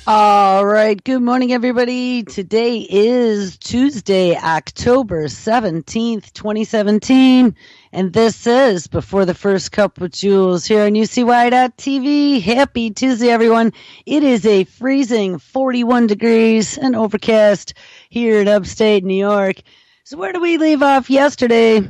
All right. Good morning, everybody. Today is Tuesday, October 17th, 2017. And this is Before the First Cup with Jules here on UCY.TV. Happy Tuesday, everyone. It is a freezing 41 degrees and overcast here in upstate New York. So where do we leave off yesterday?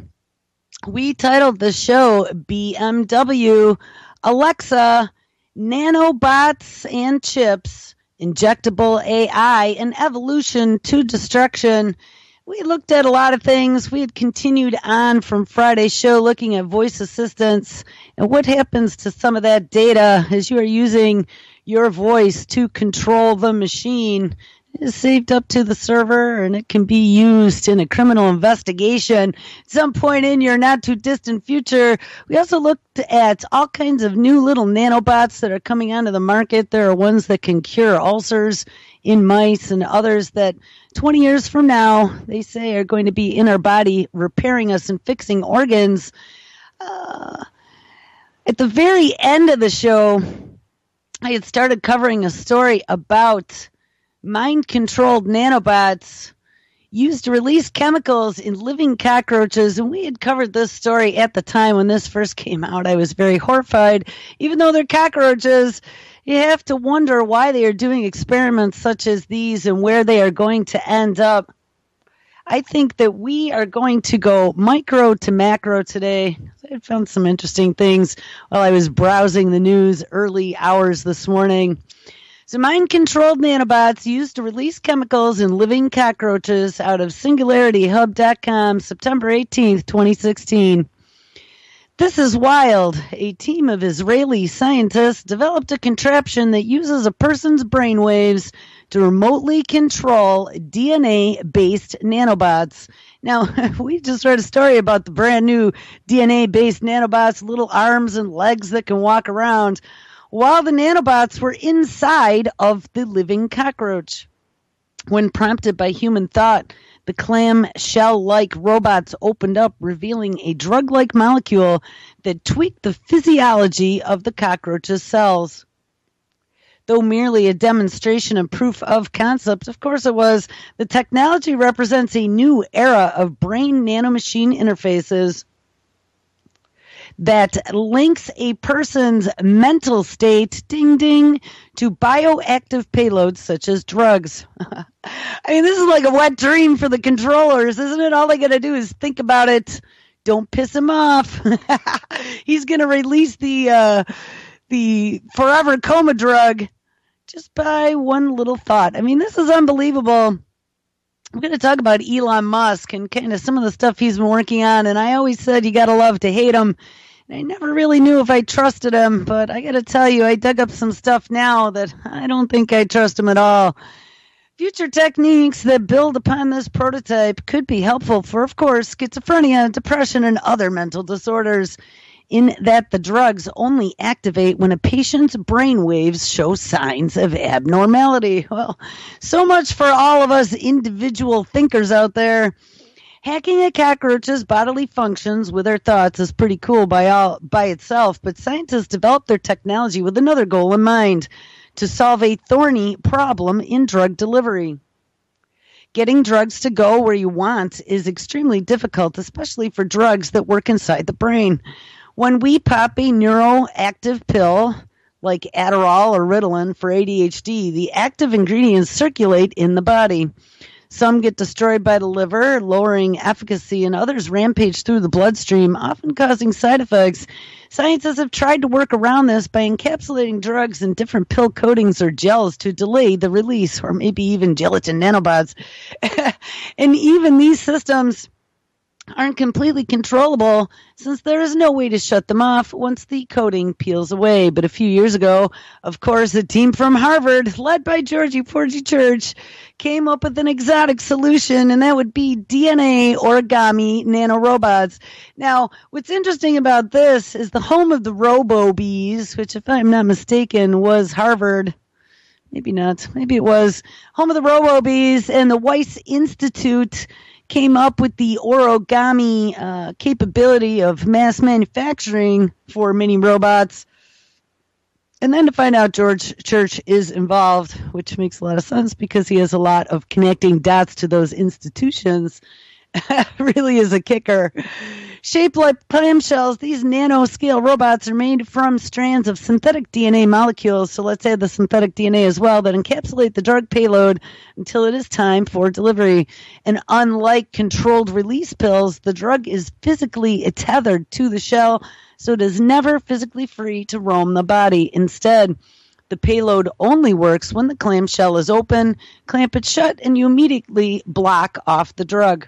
We titled the show BMW, Alexa, Nanobots and Chips, Injectable AI, and Evolution to Destruction. We looked at a lot of things. We had continued on from Friday's show looking at voice assistants and what happens to some of that data as you are using your voice to control the machine. It is saved up to the server and it can be used in a criminal investigation at some point in your not too distant future. We also looked at all kinds of new little nanobots that are coming onto the market. There are ones that can cure ulcers in mice and others that 20 years from now, they say, are going to be in our body repairing us and fixing organs. At the very end of the show, I had started covering a story about mind-controlled nanobots used to release chemicals in living cockroaches, and we had covered this story at the time when this first came out. I was very horrified. Even though they're cockroaches, you have to wonder why they are doing experiments such as these and where they are going to end up. I think that we are going to go micro to macro today. I found some interesting things while I was browsing the news early hours this morning. So mind-controlled nanobots used to release chemicals in living cockroaches out of SingularityHub.com, September 18th, 2016. This is wild. A team of Israeli scientists developed a contraption that uses a person's brainwaves to remotely control DNA-based nanobots. Now, we just read a story about the brand new DNA-based nanobots, little arms and legs that can walk around, while the nanobots were inside of the living cockroach. When prompted by human thought, the clamshell-like robots opened up, revealing a drug-like molecule that tweaked the physiology of the cockroach's cells. Though merely a demonstration and proof of concept, of course it was, the technology represents a new era of brain-nanomachine interfaces that links a person's mental state, ding ding, to bioactive payloads such as drugs. I mean, this is like a wet dream for the controllers, isn't it? All they got to do is think about it. Don't piss him off. He's going to release the forever coma drug just by one little thought. I mean, this is unbelievable. I'm going to talk about Elon Musk and kind of some of the stuff he's been working on. And I always said you got to love to hate him. And I never really knew if I trusted him. But I got to tell you, I dug up some stuff now that I don't think I trust him at all. Future techniques that build upon this prototype could be helpful for, of course, schizophrenia, depression, and other mental disorders, in that the drugs only activate when a patient's brain waves show signs of abnormality. Well, so much for all of us individual thinkers out there. Hacking a cockroach's bodily functions with their thoughts is pretty cool by itself, but scientists developed their technology with another goal in mind: to solve a thorny problem in drug delivery. Getting drugs to go where you want is extremely difficult, especially for drugs that work inside the brain. When we pop a neuroactive pill, like Adderall or Ritalin for ADHD, the active ingredients circulate in the body. Some get destroyed by the liver, lowering efficacy, and others rampage through the bloodstream, often causing side effects. Scientists have tried to work around this by encapsulating drugs in different pill coatings or gels to delay the release, or maybe even gelatin nanobots. And even these systems aren't completely controllable, since there is no way to shut them off once the coating peels away. But a few years ago, of course, a team from Harvard, led by Georgie Porgy Church, came up with an exotic solution, and that would be DNA origami nanorobots. Now, what's interesting about this is the home of the robo-bees, which, if I'm not mistaken, was Harvard. Maybe not. Maybe it was. Home of the robo-bees, and the Weiss Institute came up with the origami capability of mass manufacturing for mini robots. And then to find out George Church is involved, which makes a lot of sense because he has a lot of connecting dots to those institutions, really is a kicker. Shaped like clamshells, these nanoscale robots are made from strands of synthetic DNA molecules, so let's add the synthetic DNA as well, that encapsulate the drug payload until it is time for delivery. And unlike controlled release pills, the drug is physically tethered to the shell, so it is never physically free to roam the body. Instead, the payload only works when the clamshell is open, clamp it shut, and you immediately block off the drug.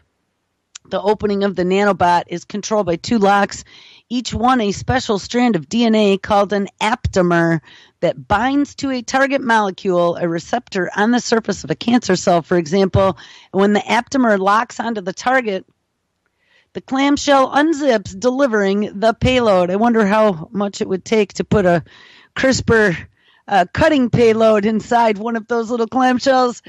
The opening of the nanobot is controlled by two locks, each one a special strand of DNA called an aptamer that binds to a target molecule, a receptor on the surface of a cancer cell, for example. And when the aptamer locks onto the target, the clamshell unzips, delivering the payload. I wonder how much it would take to put a CRISPR cutting payload inside one of those little clamshells.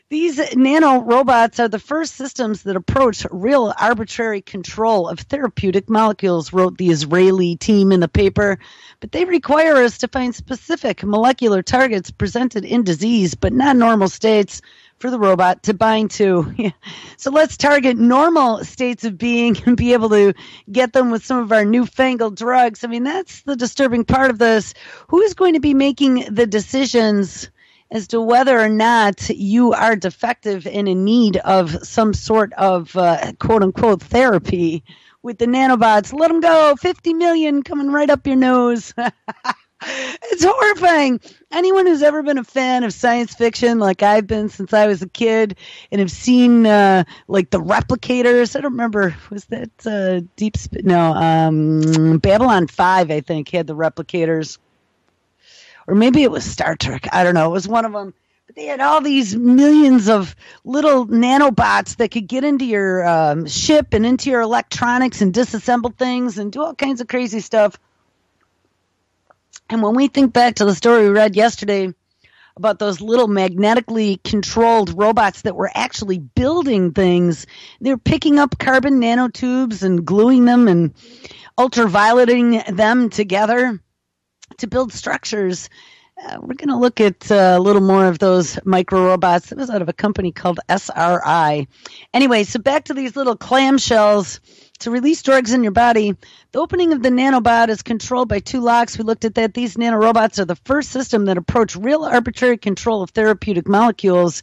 These nanorobots are the first systems that approach real arbitrary control of therapeutic molecules, wrote the Israeli team in the paper. But they require us to find specific molecular targets presented in disease, but not normal states, for the robot to bind to. So let's target normal states of being and be able to get them with some of our newfangled drugs. I mean, that's the disturbing part of this. Who is going to be making the decisions as to whether or not you are defective and in need of some sort of quote-unquote therapy with the nanobots? Let them go. 50 million coming right up your nose. It's horrifying. Anyone who's ever been a fan of science fiction, like I've been since I was a kid, and have seen like the replicators. I don't remember, was that Babylon 5, I think, had the replicators. Or maybe it was Star Trek. I don't know. It was one of them. But they had all these millions of little nanobots that could get into your ship and into your electronics and disassemble things and do all kinds of crazy stuff. And when we think back to the story we read yesterday about those little magnetically controlled robots that were actually building things, they're picking up carbon nanotubes and gluing them and ultravioleting them together to build structures. We're going to look at a little more of those micro robots. It was out of a company called SRI. Anyway, so back to these little clamshells to release drugs in your body. The opening of the nanobot is controlled by two locks. We looked at that. These nanorobots are the first system that approach real arbitrary control of therapeutic molecules.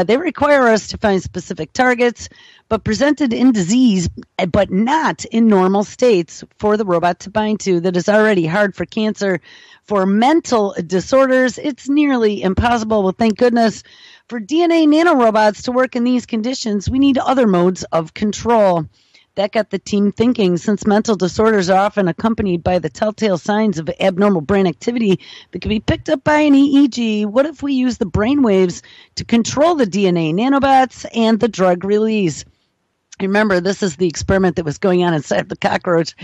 They require us to find specific targets, but presented in disease, but not in normal states for the robot to bind to. That is already hard for cancer. For mental disorders, it's nearly impossible. Well, thank goodness. For DNA nanorobots to work in these conditions, we need other modes of control. That got the team thinking. Since mental disorders are often accompanied by the telltale signs of abnormal brain activity that can be picked up by an EEG, what if we use the brain waves to control the DNA nanobots and the drug release? Remember, this is the experiment that was going on inside the cockroach.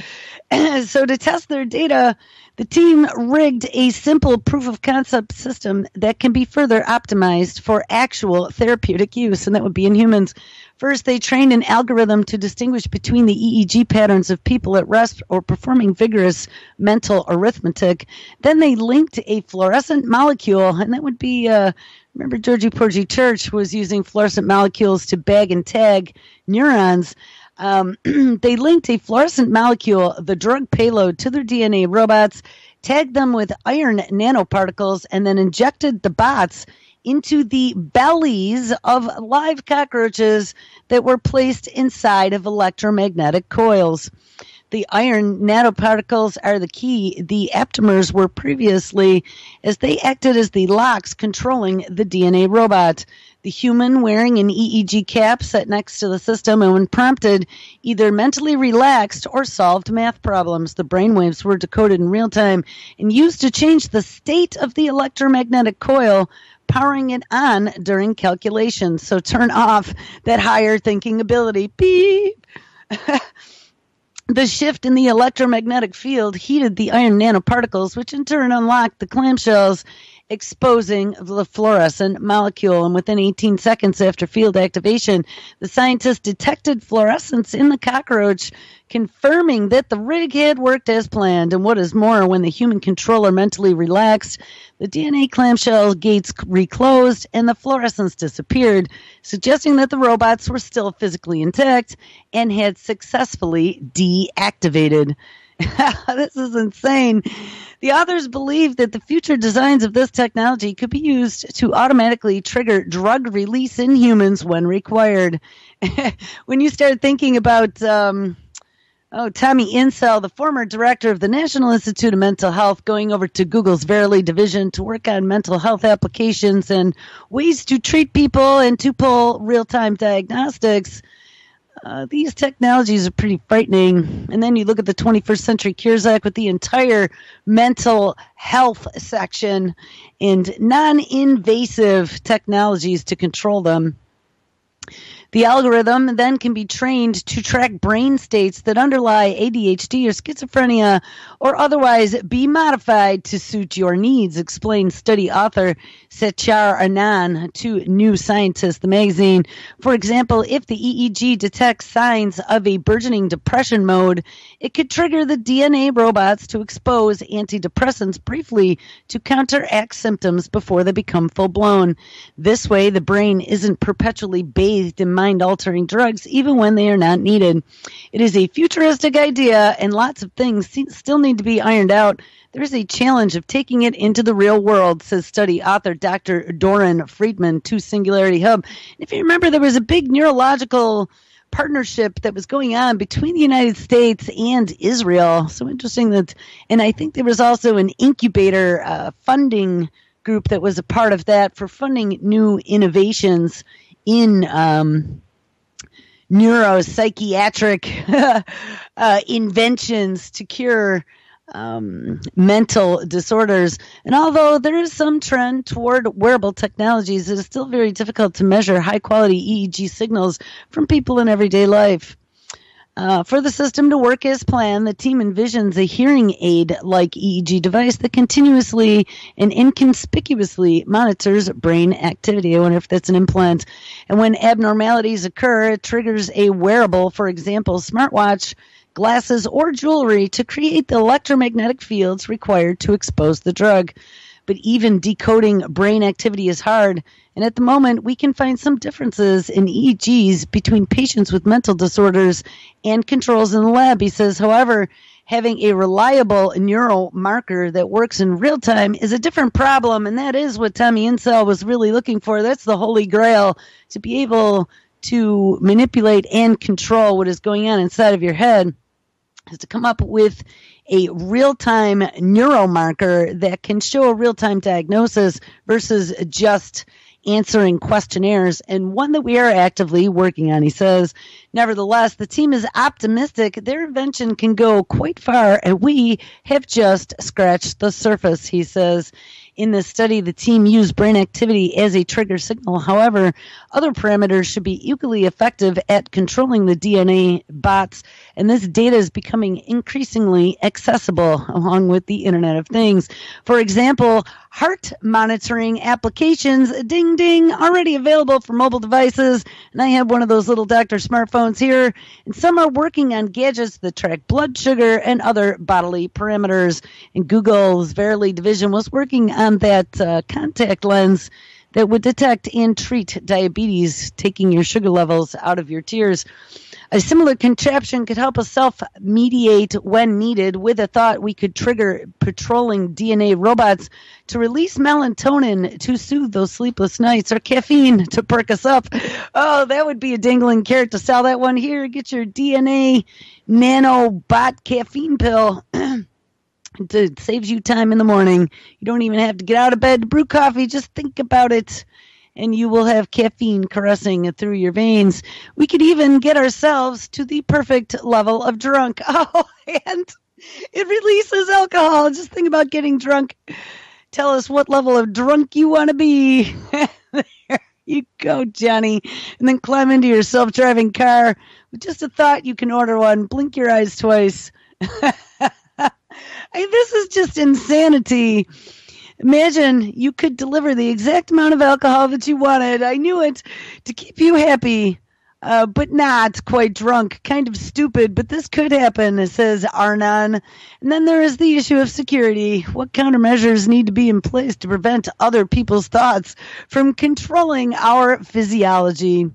So to test their data, the team rigged a simple proof-of-concept system that can be further optimized for actual therapeutic use, and that would be in humans. First, they trained an algorithm to distinguish between the EEG patterns of people at rest or performing vigorous mental arithmetic. Then they linked a fluorescent molecule, and that would be, remember Georgie Porgy Church was using fluorescent molecules to bag and tag neurons. They linked a fluorescent molecule, the drug payload, to their DNA robots, tagged them with iron nanoparticles, and then injected the bots into the bellies of live cockroaches that were placed inside of electromagnetic coils. The iron nanoparticles are the key. The aptamers were previously, as they acted as the locks controlling the DNA robot. The human wearing an EEG cap sat next to the system and when prompted, either mentally relaxed or solved math problems. The brainwaves were decoded in real time and used to change the state of the electromagnetic coil, powering it on during calculations. So turn off that higher thinking ability. Beep. The shift in the electromagnetic field heated the iron nanoparticles, which in turn unlocked the clamshells exposing the fluorescent molecule. And within 18 seconds after field activation, the scientists detected fluorescence in the cockroach, confirming that the rig had worked as planned. And what is more, when the human controller mentally relaxed, the DNA clamshell gates reclosed and the fluorescence disappeared, suggesting that the robots were still physically intact and had successfully deactivated. This is insane. The authors believe that the future designs of this technology could be used to automatically trigger drug release in humans when required. When you start thinking about Tommy Insel, the former director of the National Institute of Mental Health, going over to Google's Verily division to work on mental health applications and ways to treat people and to pull real-time diagnostics. These technologies are pretty frightening. And then you look at the 21st Century Cures Act with the entire mental health section and non-invasive technologies to control them. The algorithm then can be trained to track brain states that underlie ADHD or schizophrenia or otherwise be modified to suit your needs, explained study author Sechar Anand to New Scientist, the magazine. For example, if the EEG detects signs of a burgeoning depression mode, it could trigger the DNA robots to expose antidepressants briefly to counteract symptoms before they become full-blown. This way, the brain isn't perpetually bathed in mind-altering drugs, even when they are not needed. It is a futuristic idea, and lots of things still need to be ironed out. There is a challenge of taking it into the real world, says study author Dr. Doran Friedman to Singularity Hub. And if you remember, there was a big neurological partnership that was going on between the United States and Israel. So interesting that, and I think there was also an incubator funding group that was a part of that for funding new innovations in neuropsychiatric inventions to cure mental disorders. And although there is some trend toward wearable technologies, it is still very difficult to measure high-quality EEG signals from people in everyday life. For the system to work as planned, the team envisions a hearing aid-like EEG device that continuously and inconspicuously monitors brain activity. I wonder if that's an implant. And when abnormalities occur, it triggers a wearable, for example, smartwatch, glasses, or jewelry to create the electromagnetic fields required to expose the drug. But even decoding brain activity is hard, and at the moment we can find some differences in EEGs between patients with mental disorders and controls in the lab. He says, however, having a reliable neural marker that works in real time is a different problem, and that is what Tommy Insel was really looking for. That's the holy grail, to be able to manipulate and control what is going on inside of your head, is to come up with a real-time neuromarker that can show a real-time diagnosis versus just answering questionnaires, and one that we are actively working on. He says, nevertheless, the team is optimistic their invention can go quite far, and we have just scratched the surface, he says. In this study, the team used brain activity as a trigger signal. However, other parameters should be equally effective at controlling the DNA bots, and this data is becoming increasingly accessible along with the Internet of Things. For example, heart monitoring applications, ding ding, already available for mobile devices, and I have one of those little doctor smartphones here, and some are working on gadgets that track blood sugar and other bodily parameters. And Google's Verily division was working on that contact lens that would detect and treat diabetes, taking your sugar levels out of your tears. A similar contraption could help us self-mediate when needed. With a thought, we could trigger patrolling DNA robots to release melatonin to soothe those sleepless nights, or caffeine to perk us up. Oh, that would be a dangling carrot to sell that one here. Get your DNA nanobot caffeine pill. It saves you time in the morning. You don't even have to get out of bed to brew coffee. Just think about it, and you will have caffeine caressing through your veins. We could even get ourselves to the perfect level of drunk. Oh, and it releases alcohol. Just think about getting drunk. Tell us what level of drunk you want to be. There you go, Johnny. And then climb into your self-driving car. With just a thought, you can order one. Blink your eyes twice. This is just insanity. Imagine you could deliver the exact amount of alcohol that you wanted. I knew it, to keep you happy, but not quite drunk. Kind of stupid, but this could happen, says Arnon. And then there is the issue of security. What countermeasures need to be in place to prevent other people's thoughts from controlling our physiology?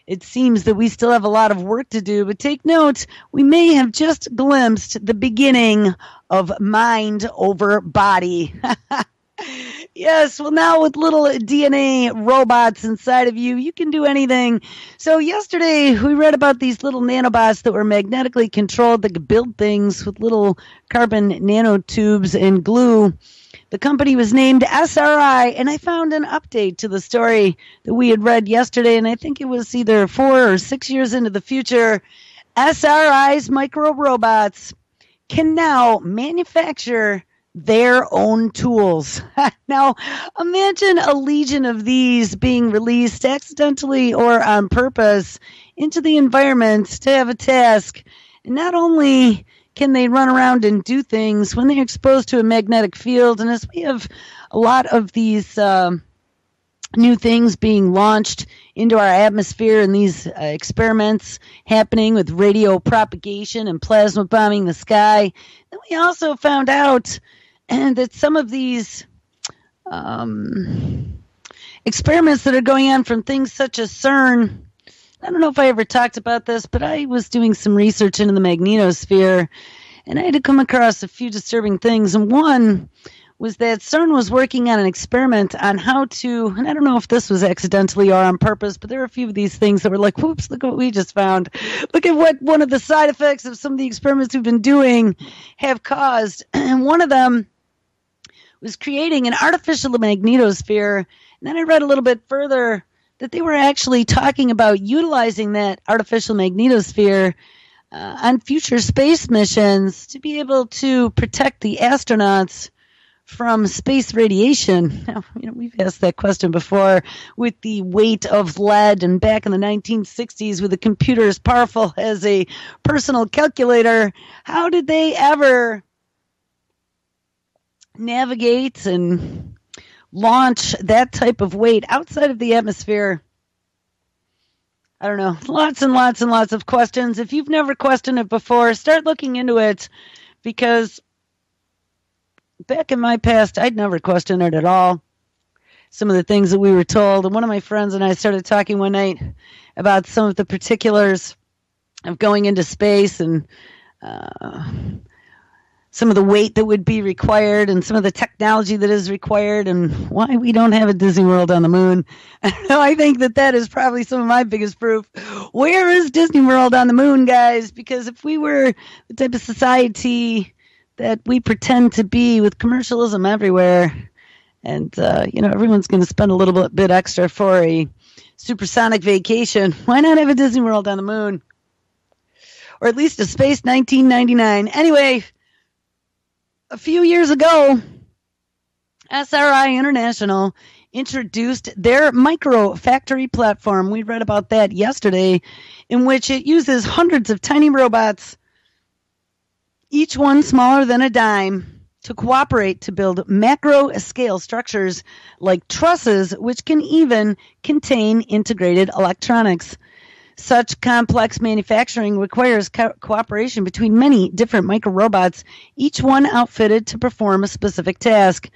It seems that we still have a lot of work to do, but take note, we may have just glimpsed the beginning of mind over body. Yes, well, now with little DNA robots inside of you, you can do anything. So yesterday, we read about these little nanobots that were magnetically controlled that could build things with little carbon nanotubes and glue. The company was named SRI, and I found an update to the story that we had read yesterday, and I think it was either 4 or 6 years into the future. SRI's micro robots can now manufacture their own tools. Now, imagine a legion of these being released accidentally or on purpose into the environment to have a task. And not only can they run around and do things when they're exposed to a magnetic field, and as we have a lot of these new things being launched into our atmosphere and these experiments happening with radio propagation and plasma bombing the sky, then we also found out that some of these experiments that are going on from things such as CERN, I don't know if I ever talked about this, but I was doing some research into the magnetosphere, and I had to come across a few disturbing things. And one was that CERN was working on an experiment on how to, and I don't know if this was accidentally or on purpose, but there were a few of these things that were like, whoops, look what we just found. Look at what one of the side effects of some of the experiments we've been doing have caused. And one of them was creating an artificial magnetosphere. And then I read a little bit further that they were actually talking about utilizing that artificial magnetosphere on future space missions to be able to protect the astronauts from space radiation. Now, we've asked that question before with the weight of lead, and back in the 1960s with a computer as powerful as a personal calculator, how did they ever navigate and launch that type of weight outside of the atmosphere? I don't know. Lots and lots and lots of questions. If you've never questioned it before, start looking into it, because back in my past, I'd never questioned it at all. Some of the things that we were told, and one of my friends and I started talking one night about some of the particulars of going into space and some of the weight that would be required and some of the technology that is required and why we don't have a Disney World on the moon. I think that is probably some of my biggest proof. Where is Disney World on the moon, guys? Because if we were the type of society that we pretend to be with commercialism everywhere, and, everyone's going to spend a little bit extra for a supersonic vacation, why not have a Disney World on the moon? Or at least a Space 1999. Anyway, a few years ago, SRI International introduced their micro factory platform. We read about that yesterday, in which it uses hundreds of tiny robots, each one smaller than a dime, to cooperate to build macro-scale structures like trusses, which can even contain integrated electronics. Such complex manufacturing requires cooperation between many different micro-robots, each one outfitted to perform a specific task.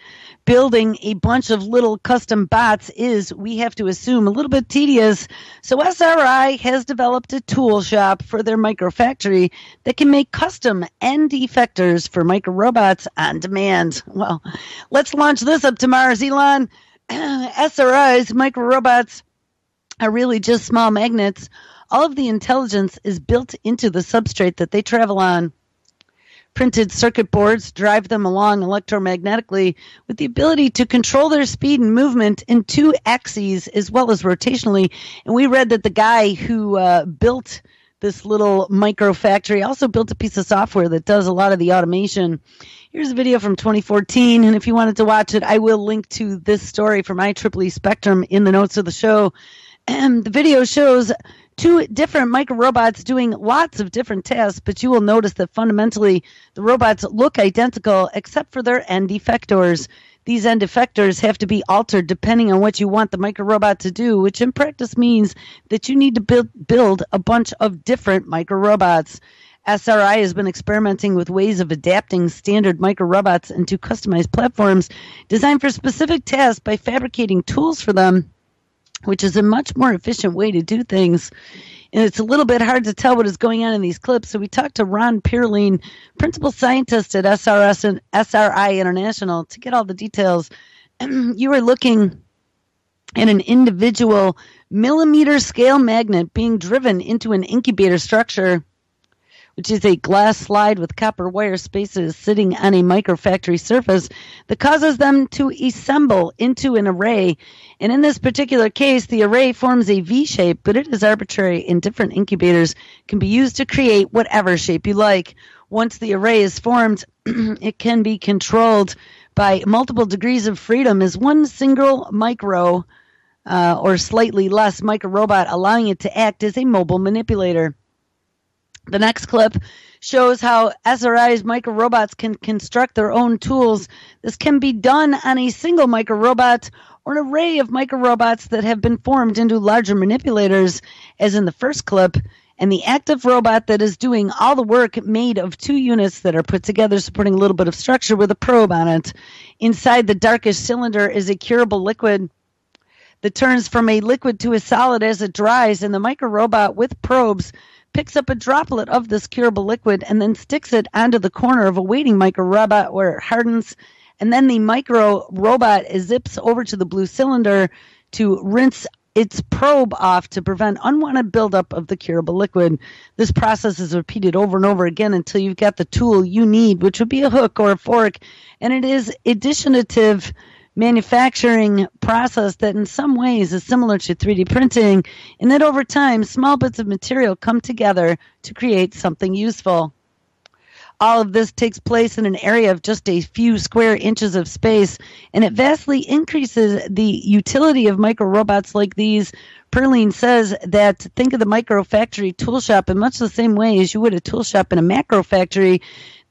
Building a bunch of little custom bots is, we have to assume, a little bit tedious, so SRI has developed a tool shop for their microfactory that can make custom end effectors for micro-robots on demand. Well, let's launch this up to Mars, Elon. SRI's micro-robots are really just small magnets. All of the intelligence is built into the substrate that they travel on. Printed circuit boards drive them along electromagnetically with the ability to control their speed and movement in 2 axes as well as rotationally. And we read that the guy who built this little micro factory also built a piece of software that does a lot of the automation. Here's a video from 2014, and if you wanted to watch it, I will link to this story from IEEE Spectrum in the notes of the show. And the video shows 2 different micro robots doing lots of different tasks, but you will notice that fundamentally the robots look identical except for their end effectors. These end effectors have to be altered depending on what you want the micro-robot to do, which in practice means that you need to build a bunch of different micro-robots. SRI has been experimenting with ways of adapting standard micro-robots into customized platforms designed for specific tasks by fabricating tools for them, which is a much more efficient way to do things. And it's a little bit hard to tell what is going on in these clips, so we talked to Ron Pearline, principal scientist at SRI International, to get all the details. You are looking at an individual millimeter scale magnet being driven into an incubator structure, which is a glass slide with copper wire spaces sitting on a microfactory surface that causes them to assemble into an array. And in this particular case, the array forms a V shape, but it is arbitrary, and different incubators can be used to create whatever shape you like. Once the array is formed, it can be controlled by multiple degrees of freedom as one single micro or slightly less micro robot, allowing it to act as a mobile manipulator. The next clip shows how SRI's micro-robots can construct their own tools. This can be done on a single micro-robot or an array of micro-robots that have been formed into larger manipulators, as in the first clip, and the active robot that is doing all the work made of two units that are put together supporting a little bit of structure with a probe on it. Inside the darkish cylinder is a curable liquid that turns from a liquid to a solid as it dries, and the micro-robot with probes picks up a droplet of this curable liquid and then sticks it onto the corner of a waiting micro-robot where it hardens, and then the micro-robot zips over to the blue cylinder to rinse its probe off to prevent unwanted buildup of the curable liquid. This process is repeated over and over again until you've got the tool you need, which would be a hook or a fork, and it is additive manufacturing process that in some ways is similar to 3D printing, in that over time, small bits of material come together to create something useful. All of this takes place in an area of just a few square inches of space, and it vastly increases the utility of micro-robots like these. Pearline says that think of the micro-factory tool shop in much the same way as you would a tool shop in a macro-factory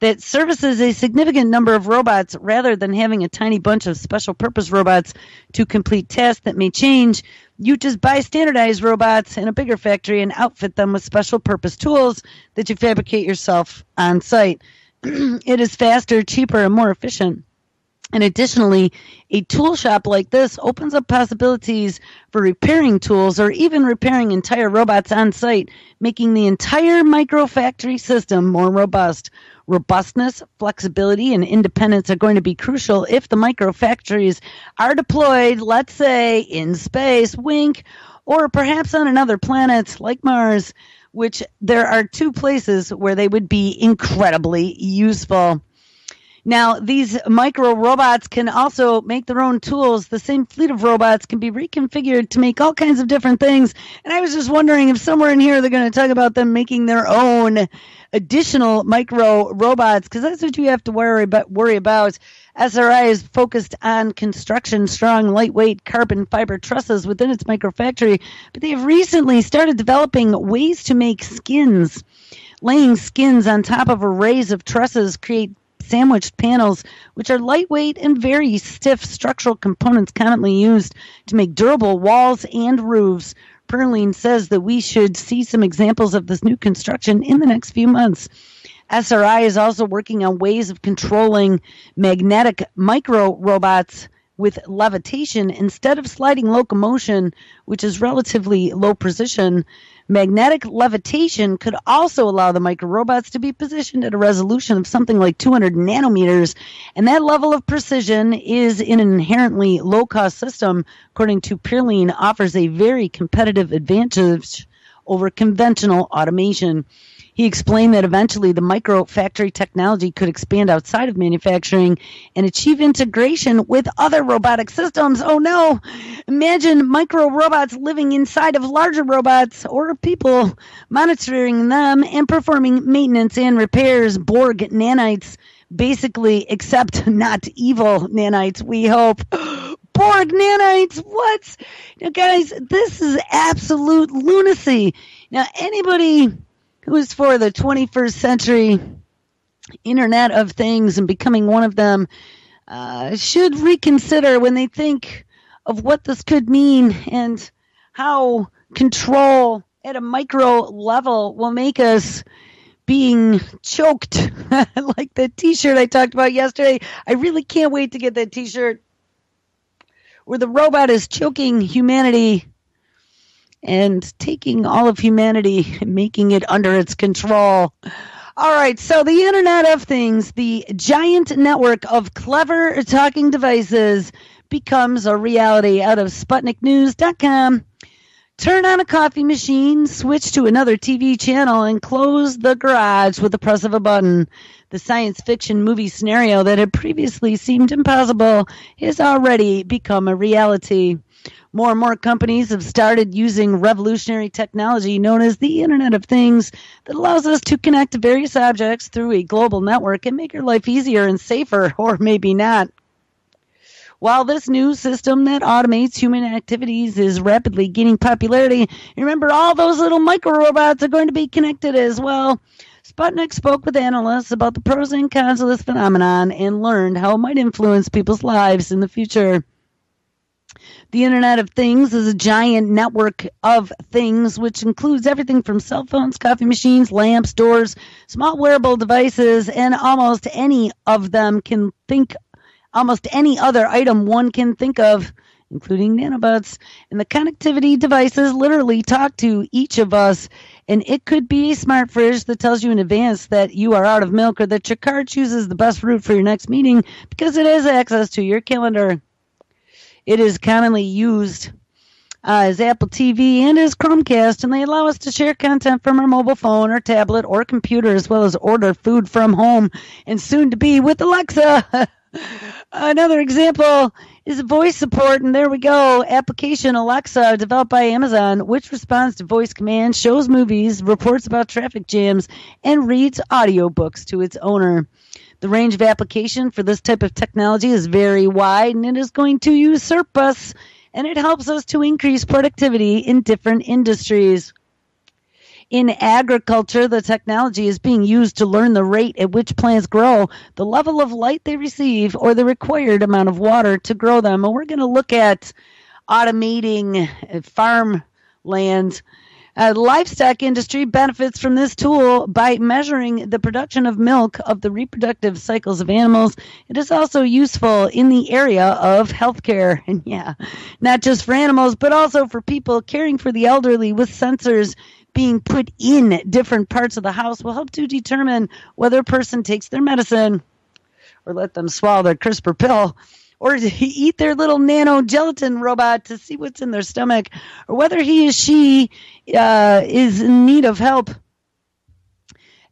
that services a significant number of robots rather than having a tiny bunch of special purpose robots to complete tasks that may change. You just buy standardized robots in a bigger factory and outfit them with special purpose tools that you fabricate yourself on site. It is faster, cheaper, and more efficient. And additionally, a tool shop like this opens up possibilities for repairing tools or even repairing entire robots on site, making the entire microfactory system more robust. Robustness, flexibility, and independence are going to be crucial if the microfactories are deployed, let's say, in space, wink, or perhaps on another planet like Mars, which there are two places where they would be incredibly useful. Now, these micro-robots can also make their own tools. The same fleet of robots can be reconfigured to make all kinds of different things. And I was just wondering if somewhere in here they're going to talk about them making their own additional micro-robots, because that's what you have to worry about. SRI is focused on construction, strong, lightweight carbon fiber trusses within its microfactory, but they have recently started developing ways to make skins. Laying skins on top of arrays of trusses create sandwiched panels, which are lightweight and very stiff structural components commonly used to make durable walls and roofs. Pearline says that we should see some examples of this new construction in the next few months. SRI is also working on ways of controlling magnetic micro-robots with levitation instead of sliding locomotion, which is relatively low precision. Magnetic levitation could also allow the micro-robots to be positioned at a resolution of something like 200 nanometers, and that level of precision is in an inherently low-cost system, according to Pearline, offers a very competitive advantage over conventional automation. He explained that eventually the micro-factory technology could expand outside of manufacturing and achieve integration with other robotic systems. Oh no! Imagine micro-robots living inside of larger robots or people monitoring them and performing maintenance and repairs. Borg nanites, basically, except not evil nanites, we hope. Borg nanites, what? Now guys, this is absolute lunacy. Now anybody who is for the 21st century Internet of Things and becoming one of them, should reconsider when they think of what this could mean and how control at a micro level will make us being choked. Like the t-shirt I talked about yesterday. I really can't wait to get that t-shirt where the robot is choking humanity and taking all of humanity and making it under its control. All right, so the Internet of Things, the giant network of clever talking devices, becomes a reality. Out of SputnikNews.com. Turn on a coffee machine, switch to another TV channel, and close the garage with the press of a button. The science fiction movie scenario that had previously seemed impossible has already become a reality. More and more companies have started using revolutionary technology known as the Internet of Things that allows us to connect to various objects through a global network and make your life easier and safer, or maybe not. While this new system that automates human activities is rapidly gaining popularity, remember all those little micro robots are going to be connected as well. Sputnik spoke with analysts about the pros and cons of this phenomenon and learned how it might influence people's lives in the future. The Internet of Things is a giant network of things, which includes everything from cell phones, coffee machines, lamps, doors, small wearable devices, and almost any other item one can think of, including nanobots. And the connectivity devices literally talk to each of us. And it could be a smart fridge that tells you in advance that you are out of milk or that your car chooses the best route for your next meeting because it has access to your calendar. It is commonly used as Apple TV and as Chromecast, and they allow us to share content from our mobile phone or tablet or computer, as well as order food from home, and soon to be with Alexa. Another example is voice support, and there we go. Application Alexa, developed by Amazon, which responds to voice commands, shows movies, reports about traffic jams, and reads audiobooks to its owner. The range of application for this type of technology is very wide, and it is going to usurp us, and it helps us to increase productivity in different industries. In agriculture, the technology is being used to learn the rate at which plants grow, the level of light they receive, or the required amount of water to grow them. And we're going to look at automating farmland. Livestock industry benefits from this tool by measuring the production of milk of the reproductive cycles of animals. It is also useful in the area of healthcare. And yeah, not just for animals, but also for people caring for the elderly, with sensors being put in different parts of the house will help to determine whether a person takes their medicine or let them swallow their CRISPR pill, or to eat their little nano gelatin robot to see what's in their stomach, or whether he or she is in need of help.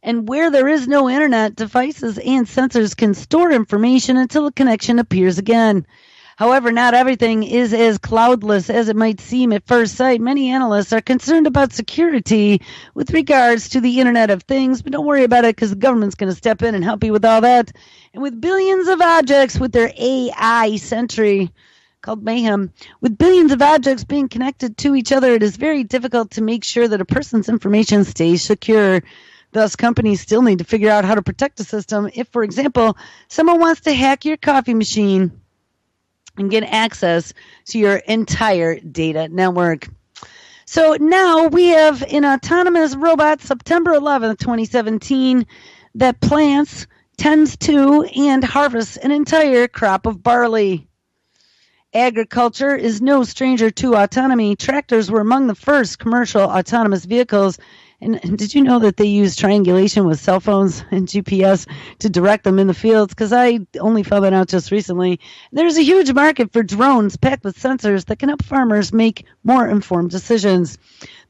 And where there is no internet, devices and sensors can store information until a connection appears again. However, not everything is as cloudless as it might seem at first sight. Many analysts are concerned about security with regards to the Internet of Things, but don't worry about it because the government's going to step in and help you with all that. And with billions of objects with their AI century called Mayhem, with billions of objects being connected to each other, it is very difficult to make sure that a person's information stays secure. Thus, companies still need to figure out how to protect the system. If, for example, someone wants to hack your coffee machine and get access to your entire data network. So now we have an autonomous robot, September 11th, 2017, that plants, tends to, and harvests an entire crop of barley. Agriculture is no stranger to autonomy. Tractors were among the first commercial autonomous vehicles. And did you know that they use triangulation with cell phones and GPS to direct them in the fields? Because I only found that out just recently. There's a huge market for drones packed with sensors that can help farmers make more informed decisions.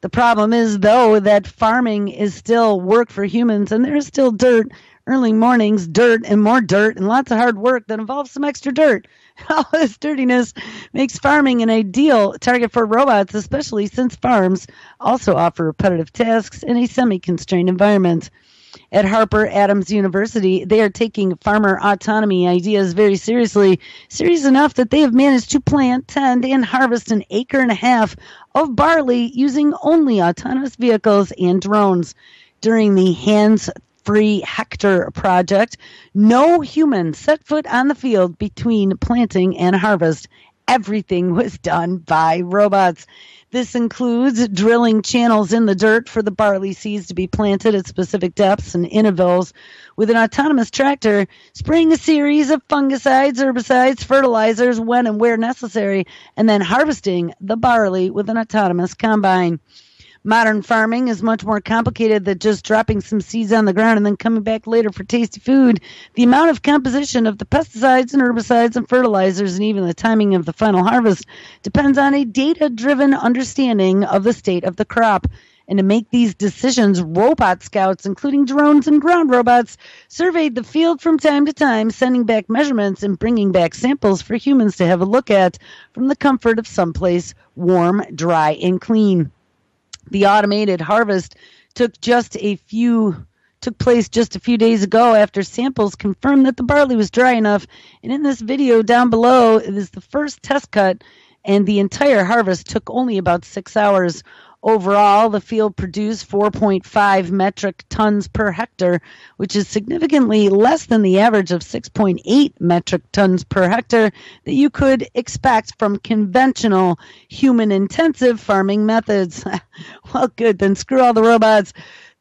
The problem is, though, that farming is still work for humans, and there is still dirt, early mornings, dirt, and more dirt, and lots of hard work that involves some extra dirt. All this dirtiness makes farming an ideal target for robots, especially since farms also offer repetitive tasks in a semi-constrained environment. At Harper Adams University, they are taking farmer autonomy ideas very seriously, serious enough that they have managed to plant, tend, and harvest an acre and a half of barley using only autonomous vehicles and drones. During the hands-free hectare project. No human set foot on the field between planting and harvest. Everything was done by robots. This includes drilling channels in the dirt for the barley seeds to be planted at specific depths and intervals with an autonomous tractor, spraying a series of fungicides, herbicides, fertilizers when and where necessary, and then harvesting the barley with an autonomous combine. Modern farming is much more complicated than just dropping some seeds on the ground and then coming back later for tasty food. The amount of composition of the pesticides and herbicides and fertilizers and even the timing of the final harvest depends on a data-driven understanding of the state of the crop. And to make these decisions, robot scouts, including drones and ground robots, surveyed the field from time to time, sending back measurements and bringing back samples for humans to have a look at from the comfort of someplace warm, dry, and clean. The automated harvest took place just a few days ago after samples confirmed that the barley was dry enough. And in this video down below, it is the first test cut, and the entire harvest took only about 6 hours. Overall, the field produced 4.5 metric tons per hectare, which is significantly less than the average of 6.8 metric tons per hectare that you could expect from conventional human-intensive farming methods. Well, good, then screw all the robots.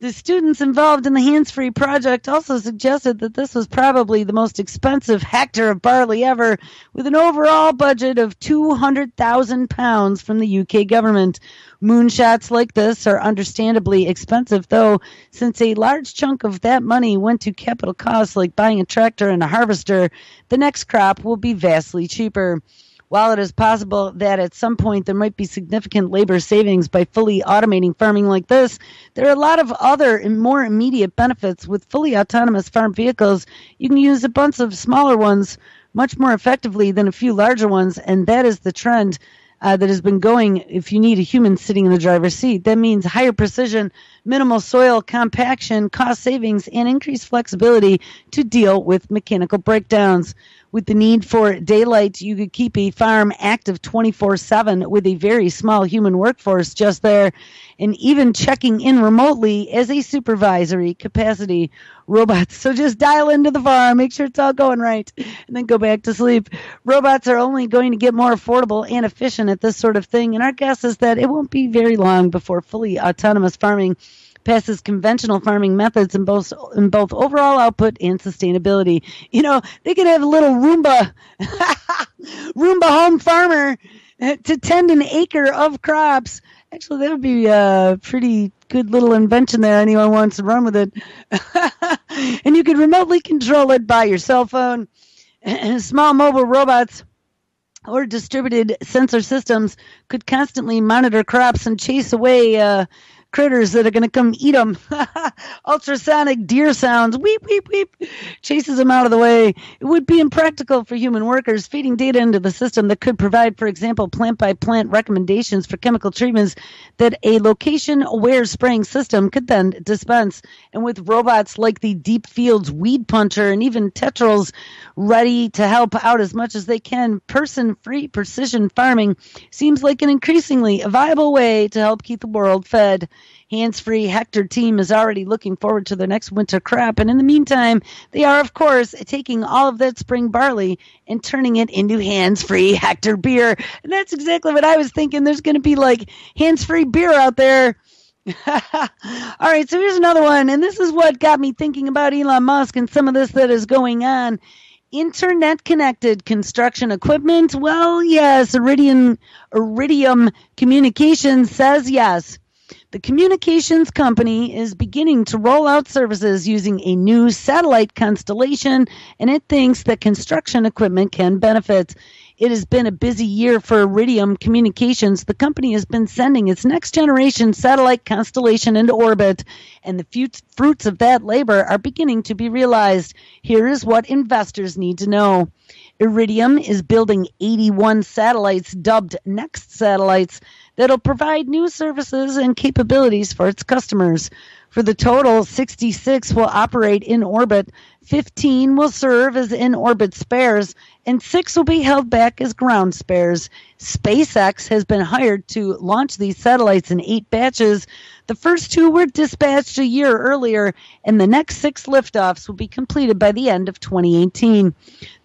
The students involved in the hands-free project also suggested that this was probably the most expensive hectare of barley ever, with an overall budget of £200,000 from the UK government. Moonshots like this are understandably expensive, though, since a large chunk of that money went to capital costs like buying a tractor and a harvester, the next crop will be vastly cheaper. While it is possible that at some point there might be significant labor savings by fully automating farming like this, there are a lot of other and more immediate benefits. With fully autonomous farm vehicles, you can use a bunch of smaller ones much more effectively than a few larger ones, and that is the trend that has been going if you need a human sitting in the driver's seat. That means higher precision, minimal soil compaction, cost savings, and increased flexibility to deal with mechanical breakdowns. With the need for daylight, you could keep a farm active 24/7 with a very small human workforce just there, and even checking in remotely as a supervisory capacity. Robots, so just dial into the farm, make sure it's all going right, and then go back to sleep. Robots are only going to get more affordable and efficient at this sort of thing, and our guess is that it won't be very long before fully autonomous farming passes conventional farming methods in both overall output and sustainability. You know, they could have a little Roomba home farmer to tend an acre of crops. Actually, that would be a pretty good little invention there. Anyone wants to run with it. And you could remotely control it by your cell phone. Small mobile robots or distributed sensor systems could constantly monitor crops and chase away critters that are going to come eat them. Ultrasonic deer sounds, weep, weep, weep, chases them out of the way. It would be impractical for human workers. Feeding data into the system that could provide, for example, plant-by-plant recommendations for chemical treatments that a location-aware spraying system could then dispense. And with robots like the Deep Fields Weed Puncher and even Tetrals ready to help out as much as they can, person-free precision farming seems like an increasingly viable way to help keep the world fed. Hands-Free Hectare team is already looking forward to their next winter crop, and in the meantime, they are, of course, taking all of that spring barley and turning it into hands-free hectare beer. And that's exactly what I was thinking. There's going to be like hands-free beer out there. All right, so here's another one, and this is what got me thinking about Elon Musk and some of this that is going on. Internet-connected construction equipment? Well, yes, Iridium Communications says yes. The communications company is beginning to roll out services using a new satellite constellation, and it thinks that construction equipment can benefit. It has been a busy year for Iridium Communications. The company has been sending its next-generation satellite constellation into orbit, and the fruits of that labor are beginning to be realized. Here is what investors need to know. Iridium is building 81 satellites dubbed Next Satellites that'll provide new services and capabilities for its customers. For the total, 66 will operate in orbit, 15 will serve as in-orbit spares, and 6 will be held back as ground spares. SpaceX has been hired to launch these satellites in 8 batches. The first 2 were dispatched a year earlier, and the next 6 liftoffs will be completed by the end of 2018.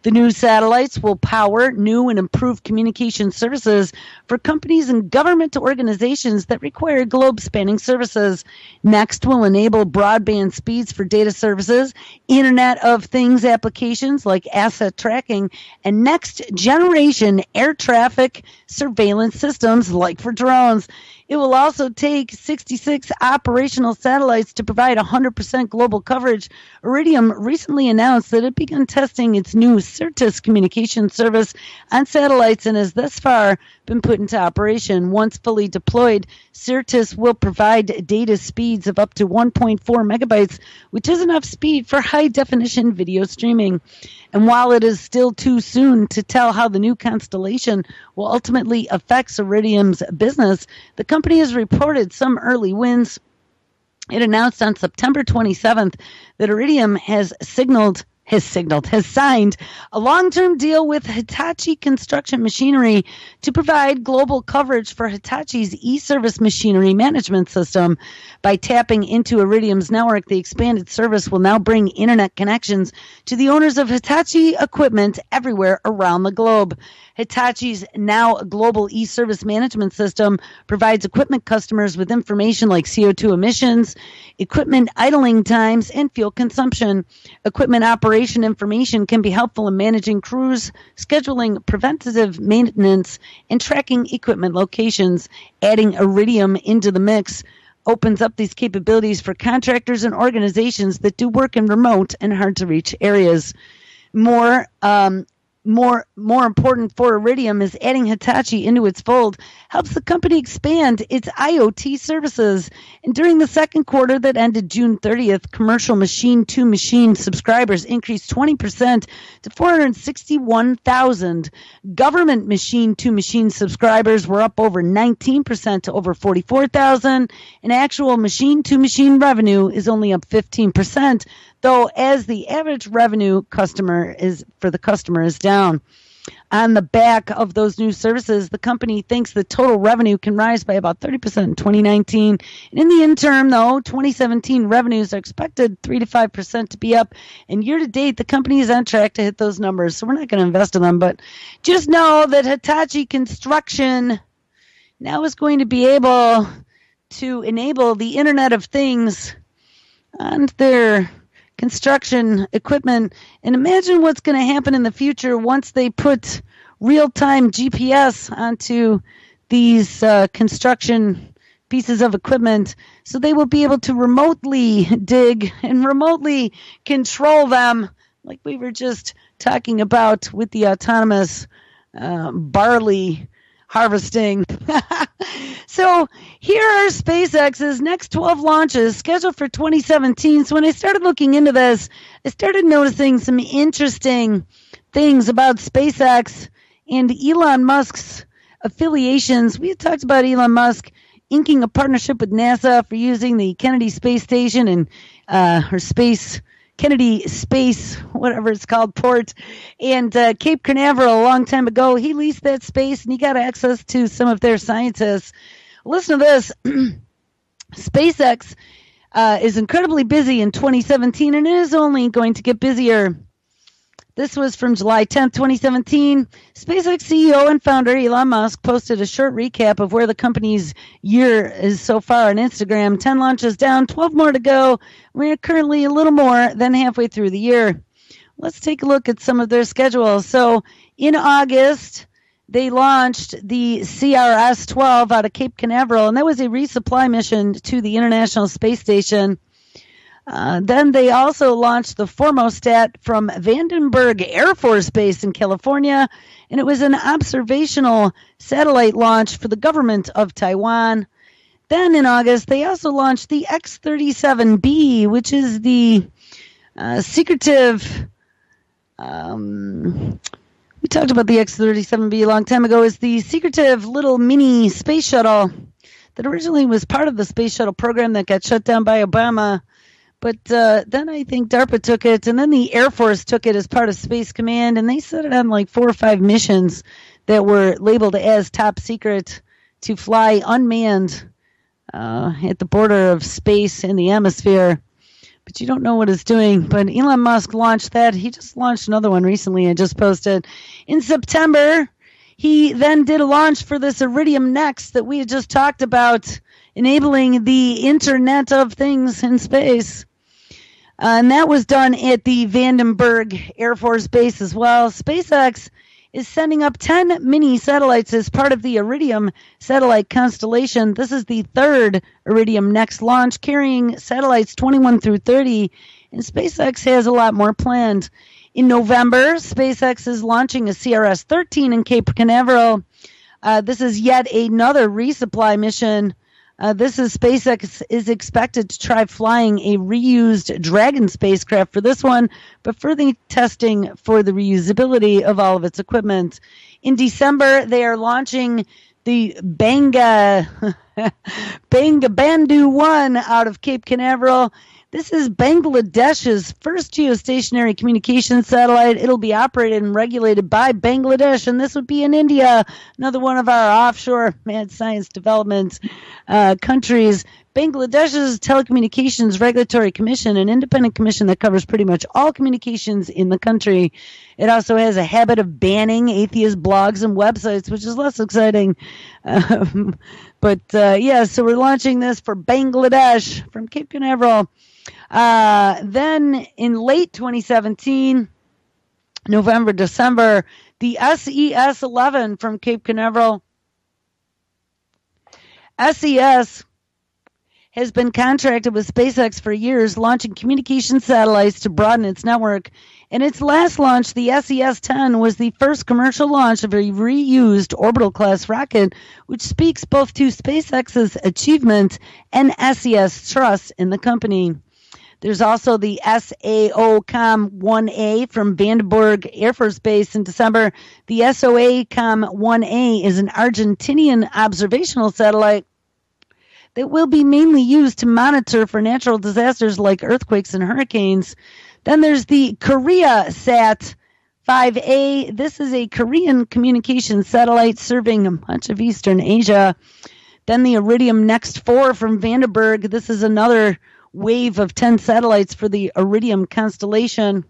The new satellites will power new and improved communication services for companies and government organizations that require globe-spanning services. Next will enable broadband speeds for data services, Internet of Things applications like asset tracking, and next-generation air traffic surveillance systems like for drones. It will also take 66 operational satellites to provide 100% global coverage. Iridium recently announced that it began testing its new Certus communication service on satellites and has thus far been put into operation. Once fully deployed, Certus will provide data speeds of up to 1.4 megabytes, which is enough speed for high-definition video streaming. And while it is still too soon to tell how the new constellation will ultimately affect Iridium's business, the company has reported some early wins. It announced on September 27th that Iridium has signed a long-term deal with Hitachi Construction Machinery to provide global coverage for Hitachi's e-service machinery management system. By tapping into Iridium's network, the expanded service will now bring internet connections to the owners of Hitachi equipment everywhere around the globe. Hitachi's now global e-service management system provides equipment customers with information like CO2 emissions, equipment idling times, and fuel consumption. Equipment operation information can be helpful in managing crews, scheduling preventative maintenance, and tracking equipment locations. Adding Iridium into the mix opens up these capabilities for contractors and organizations that do work in remote and hard-to-reach areas. More important for Iridium is adding Hitachi into its fold helps the company expand its IoT services. And during the second quarter that ended June 30th, commercial machine-to-machine subscribers increased 20% to 461,000. Government machine-to-machine subscribers were up over 19% to over 44,000. And actual machine-to-machine revenue is only up 15%. Though as the average revenue for the customer is down. On the back of those new services, the company thinks the total revenue can rise by about 30% in 2019. And in the interim, though, 2017 revenues are expected 3 to 5% to be up. And year to date, the company is on track to hit those numbers. So we're not going to invest in them, but just know that Hitachi Construction now is going to be able to enable the Internet of Things on their construction equipment, and imagine what's going to happen in the future once they put real-time GPS onto these construction pieces of equipment, so they will be able to remotely dig and remotely control them, like we were just talking about with the autonomous barley harvesting. So here are SpaceX's next 12 launches scheduled for 2017. So when I started looking into this, I started noticing some interesting things about SpaceX and Elon Musk's affiliations. We had talked about Elon Musk inking a partnership with NASA for using the Kennedy Space Station and Kennedy Space, whatever it's called, port, and Cape Canaveral a long time ago. He leased that space, and he got access to some of their scientists. Listen to this. SpaceX is incredibly busy in 2017, and it is only going to get busier. This was from July 10th, 2017. SpaceX CEO and founder Elon Musk posted a short recap of where the company's year is so far on Instagram. 10 launches down, 12 more to go. We're currently a little more than halfway through the year. Let's take a look at some of their schedules. So in August, they launched the CRS-12 out of Cape Canaveral, and that was a resupply mission to the International Space Station. Then they also launched the Formostat from Vandenberg Air Force Base in California, and it was an observational satellite launch for the government of Taiwan. Then in August, they also launched the X-37B, which is the secretive... we talked about the X-37B a long time ago. It's the secretive little mini space shuttle that originally was part of the space shuttle program that got shut down by Obama. But then I think DARPA took it, and then the Air Force took it as part of Space Command, and they set it on like 4 or 5 missions that were labeled as top secret to fly unmanned at the border of space and the atmosphere. But you don't know what it's doing. But Elon Musk launched that. He just launched another one recently. I just posted. In September, he then did a launch for this Iridium Next that we had just talked about, enabling the Internet of Things in space. And that was done at the Vandenberg Air Force Base as well. SpaceX is sending up 10 mini satellites as part of the Iridium satellite constellation. This is the third Iridium Next launch, carrying satellites 21 through 30, and SpaceX has a lot more planned. In November, SpaceX is launching a CRS-13 in Cape Canaveral. This is yet another resupply mission. SpaceX is expected to try flying a reused Dragon spacecraft for this one, but further testing for the reusability of all of its equipment. In December, they are launching the Bandhu 1 out of Cape Canaveral. This is Bangladesh's first geostationary communications satellite. It'll be operated and regulated by Bangladesh, and this would be in India, another one of our offshore mad science development countries. Bangladesh's Telecommunications Regulatory Commission, an independent commission that covers pretty much all communications in the country. It also has a habit of banning atheist blogs and websites, which is less exciting. So we're launching this for Bangladesh from Cape Canaveral. Then in late 2017, November, December, the SES-11 from Cape Canaveral. SES has been contracted with SpaceX for years, launching communication satellites to broaden its network. In its last launch, the SES-10 was the first commercial launch of a reused orbital-class rocket, which speaks both to SpaceX's achievement and SES trust in the company. There's also the SAOCOM-1A from Vandenberg Air Force Base in December. The SAOCOM-1A is an Argentinian observational satellite that will be mainly used to monitor for natural disasters like earthquakes and hurricanes. Then there's the KoreaSat 5A. This is a Korean communications satellite serving much of Eastern Asia. Then the Iridium Next 4 from Vandenberg. This is another wave of 10 satellites for the Iridium constellation.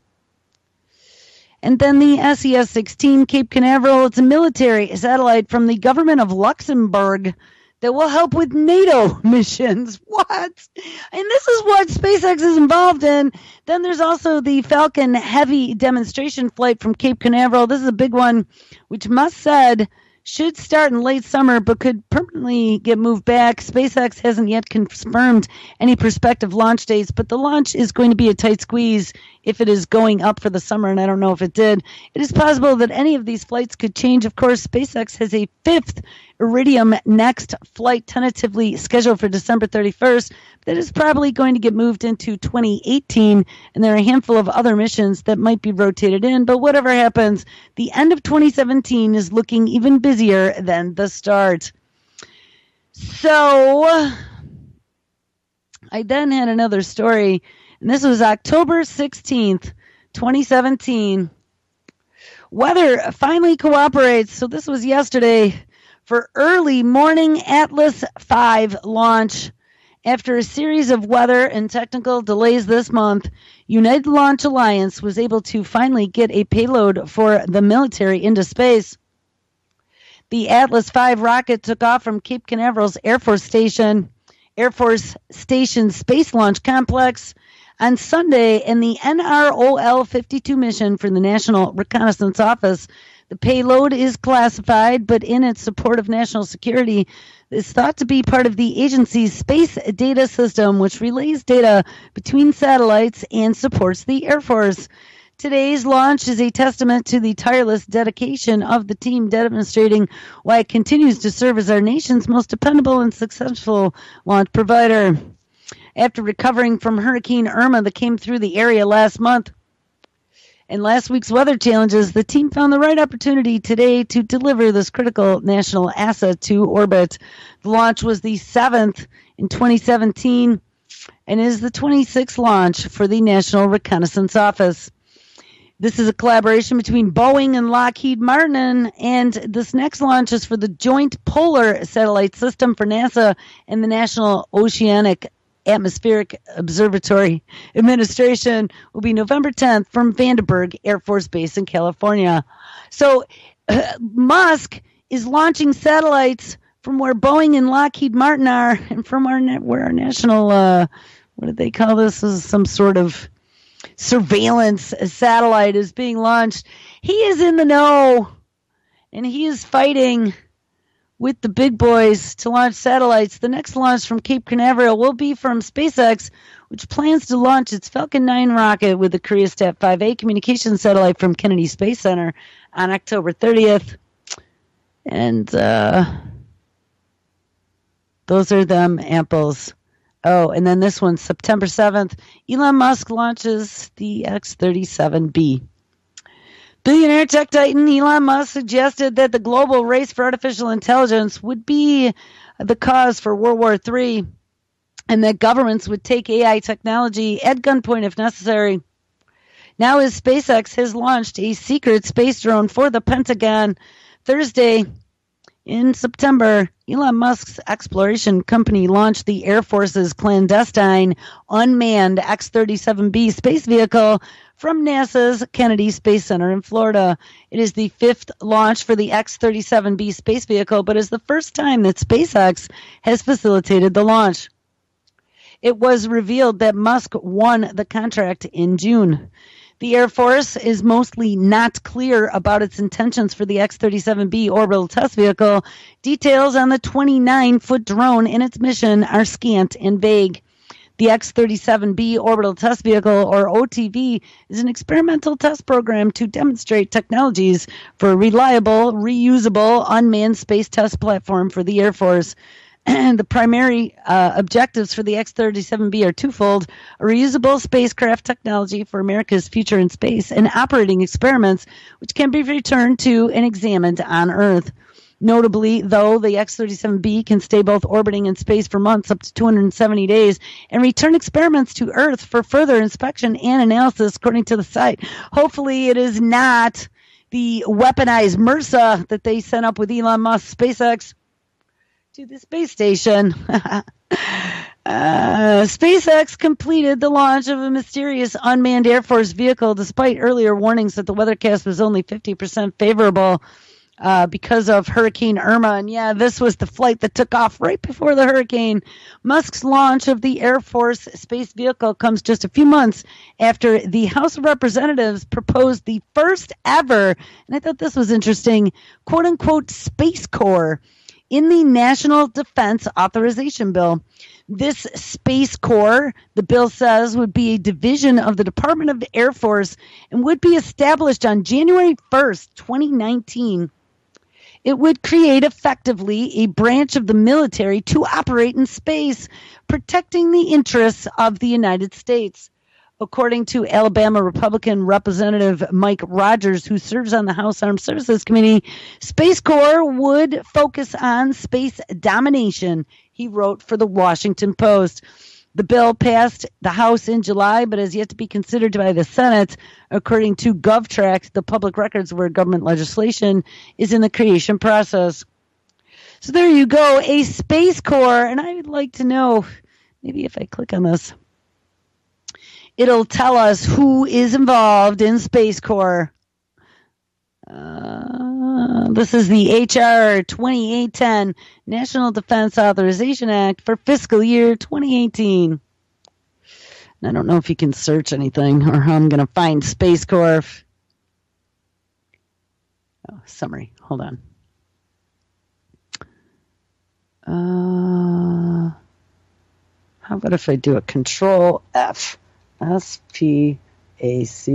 And then the SES-16 Cape Canaveral. It's a military satellite from the government of Luxembourg that will help with NATO missions. What? And this is what SpaceX is involved in. Then there's also the Falcon Heavy demonstration flight from Cape Canaveral. This is a big one, which Musk said should start in late summer but could permanently get moved back. SpaceX hasn't yet confirmed any prospective launch dates, but the launch is going to be a tight squeeze if it is going up for the summer, and I don't know if it did. It is possible that any of these flights could change. Of course, SpaceX has a 5th Iridium Next flight tentatively scheduled for December 31st. That is probably going to get moved into 2018, and there are a handful of other missions that might be rotated in. But whatever happens, the end of 2017 is looking even busier than the start. So I then had another story, and this was October 16th, 2017. Weather finally cooperates. So this was yesterday for early morning Atlas V launch. After a series of weather and technical delays this month, United Launch Alliance was able to finally get a payload for the military into space. The Atlas V rocket took off from Cape Canaveral's Air Force Station Space Launch Complex on Sunday, and the NROL-52 mission for the National Reconnaissance Office. The payload is classified, but in its support of national security, is thought to be part of the agency's space data system, which relays data between satellites and supports the Air Force. Today's launch is a testament to the tireless dedication of the team, demonstrating why it continues to serve as our nation's most dependable and successful launch provider. After recovering from Hurricane Irma that came through the area last month, And last week's weather challenges, the team found the right opportunity today to deliver this critical national asset to orbit. The launch was the 7th in 2017 and is the 26th launch for the National Reconnaissance Office. This is a collaboration between Boeing and Lockheed Martin, and this next launch is for the Joint Polar Satellite System for NASA and the National Oceanic Atmospheric Observatory Administration. Will be November 10th from Vandenberg Air Force Base in California. So Musk is launching satellites from where Boeing and Lockheed Martin are, and from where our national, what do they call this? This is some sort of surveillance satellite is being launched. He is in the know, and he is fighting with the big boys to launch satellites. The next launch from Cape Canaveral will be from SpaceX, which plans to launch its Falcon 9 rocket with the KoreaSat 5A communication satellite from Kennedy Space Center on October 30th. And those are them apples. Oh, and then this one, September 7th, Elon Musk launches the X-37B. Billionaire tech titan Elon Musk suggested that the global race for artificial intelligence would be the cause for World War III, and that governments would take AI technology at gunpoint if necessary. Now, as SpaceX has launched a secret space drone for the Pentagon Thursday, in September, Elon Musk's exploration company launched the Air Force's clandestine unmanned X-37B space vehicle from NASA's Kennedy Space Center in Florida. It is the 5th launch for the X-37B space vehicle, but is the first time that SpaceX has facilitated the launch. It was revealed that Musk won the contract in June. The Air Force is mostly not clear about its intentions for the X-37B orbital test vehicle. Details on the 29-foot drone and its mission are scant and vague. The X-37B orbital test vehicle, or OTV, is an experimental test program to demonstrate technologies for a reliable, reusable, unmanned space test platform for the Air Force. And the primary objectives for the X-37B are twofold: a reusable spacecraft technology for America's future in space, and operating experiments which can be returned to and examined on Earth. Notably, though, the X-37B can stay both orbiting in space for months, up to 270 days, and return experiments to Earth for further inspection and analysis, according to the site. Hopefully it is not the weaponized MRSA that they sent up with Elon Musk SpaceX to the space station. SpaceX completed the launch of a mysterious unmanned Air Force vehicle despite earlier warnings that the weathercast was only 50% favorable because of Hurricane Irma. And yeah, this was the flight that took off right before the hurricane. Musk's launch of the Air Force space vehicle comes just a few months after the House of Representatives proposed the first ever, and I thought this was interesting, quote-unquote Space Corps in the National Defense Authorization Bill. This Space Corps, the bill says, would be a division of the Department of the Air Force and would be established on January 1st, 2019. It would create effectively a branch of the military to operate in space, protecting the interests of the United States. According to Alabama Republican Representative Mike Rogers, who serves on the House Armed Services Committee, Space Corps would focus on space domination, he wrote for the Washington Post. The bill passed the House in July, but has yet to be considered by the Senate. According to GovTrack, the public records where government legislation is in the creation process. So there you go, a Space Corps. And I would like to know, maybe if I click on this, it'll tell us who is involved in Space Corps. This is the H.R. 2810 National Defense Authorization Act for fiscal year 2018. And I don't know if you can search anything or how I'm going to find Space Corps. Oh, summary. Hold on. How about if I do a Control F? SPACE.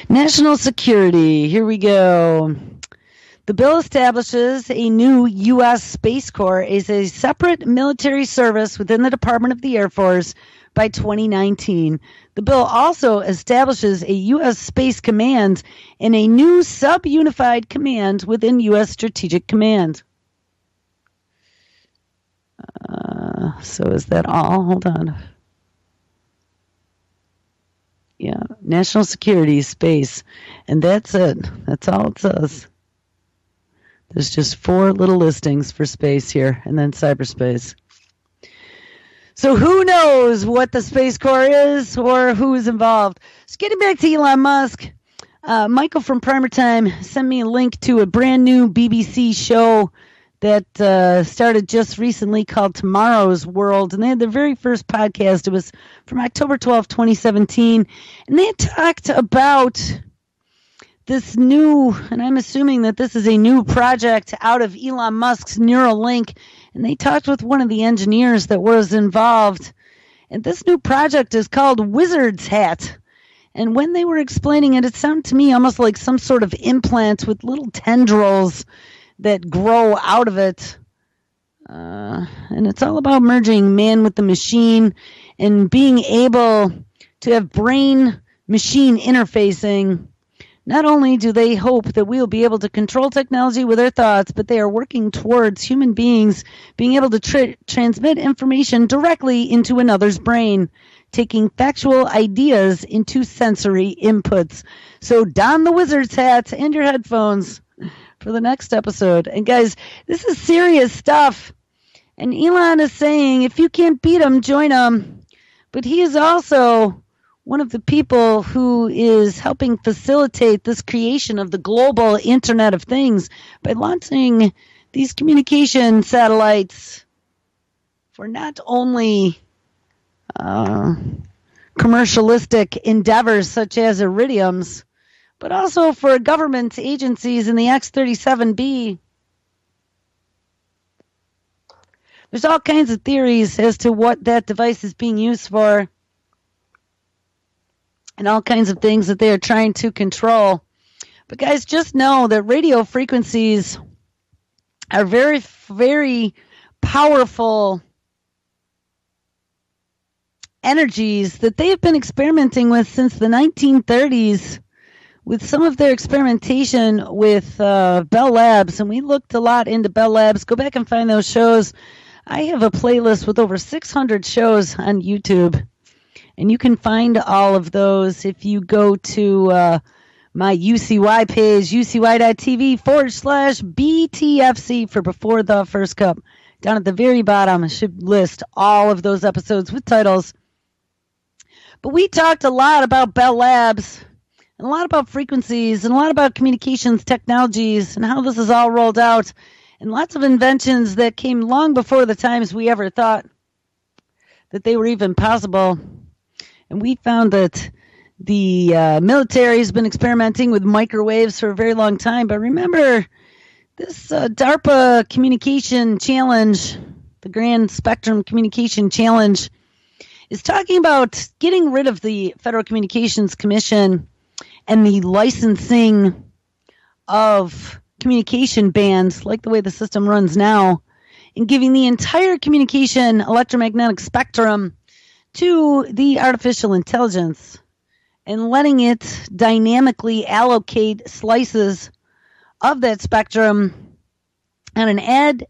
National security. Here we go. The bill establishes a new U.S. Space Corps as a separate military service within the Department of the Air Force by 2019. The bill also establishes a U.S. Space Command and a new sub-unified command within U.S. Strategic Command. So is that all? Hold on. Yeah, national security, space, and that's it. That's all it says. There's just 4 little listings for space here, and then cyberspace. So who knows what the Space Corps is or who is involved? So getting back to Elon Musk, Michael from Primer Time sent me a link to a brand new BBC show that started just recently called Tomorrow's World. And they had their very first podcast. It was from October 12, 2017. And they talked about this new, and I'm assuming that this is a new project out of Elon Musk's Neuralink. And they talked with one of the engineers that was involved. And this new project is called Wizard's Hat. And when they were explaining it, it sounded to me almost like some sort of implant with little tendrils that grow out of it. And it's all about merging man with the machine and being able to have brain-machine interfacing. Not only do they hope that we will be able to control technology with our thoughts, but they are working towards human beings being able to transmit information directly into another's brain, taking factual ideas into sensory inputs. So don the wizard's hat and your headphones for the next episode. And guys, this is serious stuff. And Elon is saying, if you can't beat him, join him. But he is also one of the people who is helping facilitate this creation of the global Internet of Things by launching these communication satellites for not only commercialistic endeavors such as Iridium's, but also for government agencies in the X-37B. There's all kinds of theories as to what that device is being used for and all kinds of things that they are trying to control. But guys, just know that radio frequencies are very, very powerful energies that they have been experimenting with since the 1930s. With some of their experimentation with Bell Labs, and we looked a lot into Bell Labs. Go back and find those shows. I have a playlist with over 600 shows on YouTube, and you can find all of those if you go to my UCY page, ucy.tv/BTFC for Before the First Cup. Down at the very bottom, it should list all of those episodes with titles. But we talked a lot about Bell Labs, and a lot about frequencies, and a lot about communications technologies, and how this is all rolled out, and lots of inventions that came long before the times we ever thought that they were even possible. And we found that the military has been experimenting with microwaves for a very long time. But remember, this DARPA communication challenge, the Grand Spectrum Communication Challenge, is talking about getting rid of the Federal Communications Commission and the licensing of communication bands, like the way the system runs now, and giving the entire communication electromagnetic spectrum to the artificial intelligence and letting it dynamically allocate slices of that spectrum on an as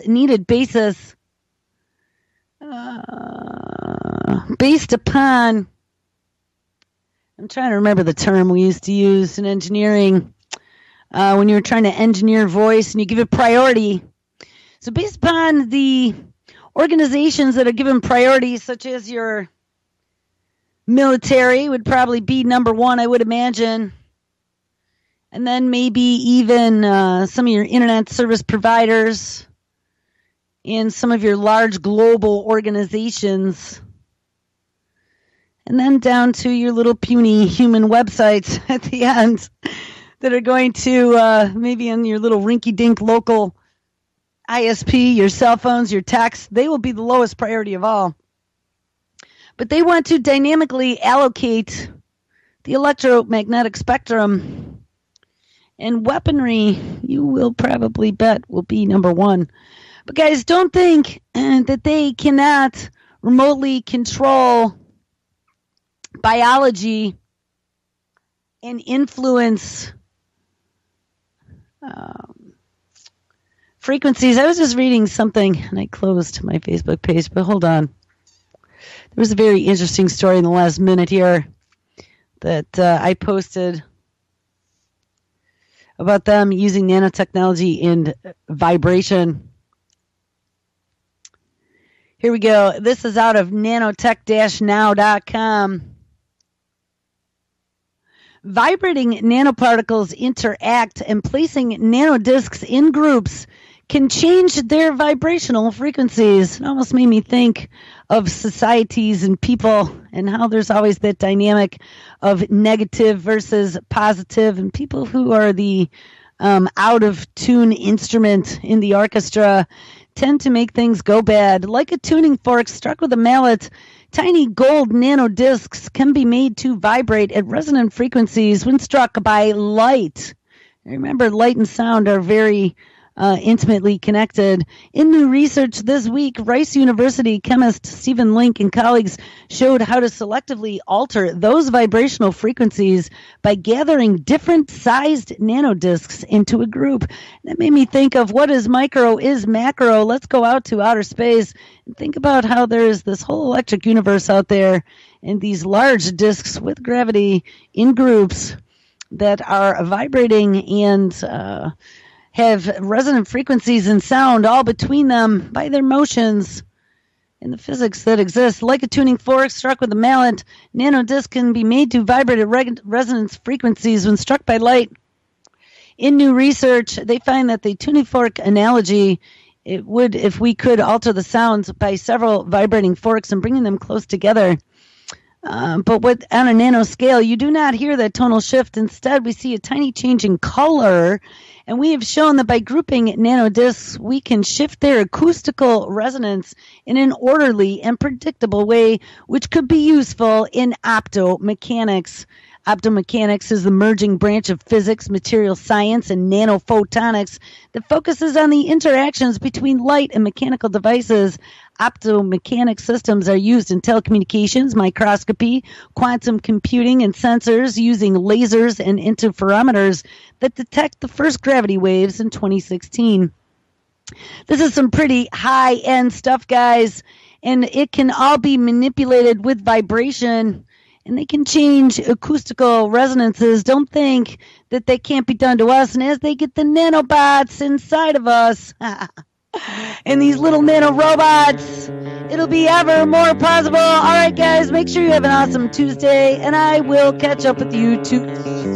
needed basis based upon, I'm trying to remember the term we used to use in engineering when you were trying to engineer voice and you give it priority. So based upon the organizations that are given priority, such as your military would probably be number one, I would imagine. And then maybe even some of your internet service providers and some of your large global organizations. And then down to your little puny human websites at the end that are going to maybe in your little rinky-dink local ISP, your cell phones, your texts, they will be the lowest priority of all. But they want to dynamically allocate the electromagnetic spectrum And weaponry, you will probably bet, will be number one. But guys, don't think that they cannot remotely control biology and influence frequencies. I was just reading something, and I closed my Facebook page, but hold on. There was a very interesting story in the last minute here that I posted about them using nanotechnology in vibration. Here we go. This is out of nanotech-now.com. Vibrating nanoparticles interact, and placing nanodiscs in groups can change their vibrational frequencies. It almost made me think of societies and people and how there's always that dynamic of negative versus positive, and people who are the out of tune instrument in the orchestra tend to make things go bad. Like a tuning fork struck with a mallet, tiny gold nanodiscs can be made to vibrate at resonant frequencies when struck by light. Remember, light and sound are very intimately connected. In new research this week, Rice University chemist Stephen Link and colleagues showed how to selectively alter those vibrational frequencies by gathering different sized nanodiscs into a group. That made me think of what is micro is macro. Let's go out to outer space and think about how there's this whole electric universe out there, and these large discs with gravity in groups that are vibrating and have resonant frequencies and sound all between them by their motions and the physics that exists. Like a tuning fork struck with a mallet, nanodiscs can be made to vibrate at resonance frequencies when struck by light. In new research, they find that the tuning fork analogy, it would, if we could alter the sounds by several vibrating forks and bringing them close together. But on a nanoscale, you do not hear that tonal shift. Instead, we see a tiny change in color. And we have shown that by grouping nanodiscs, we can shift their acoustical resonance in an orderly and predictable way, which could be useful in optomechanics. Optomechanics is the merging branch of physics, material science, and nanophotonics that focuses on the interactions between light and mechanical devices. Optomechanic systems are used in telecommunications, microscopy, quantum computing, and sensors using lasers and interferometers that detect the first gravity waves in 2016. This is some pretty high-end stuff, guys, and it can all be manipulated with vibration, and they can change acoustical resonances. Don't think that they can't be done to us, and as they get the nanobots inside of us and these little nano robots, it'll be ever more possible. All right, guys, make sure you have an awesome Tuesday, and I will catch up with you too.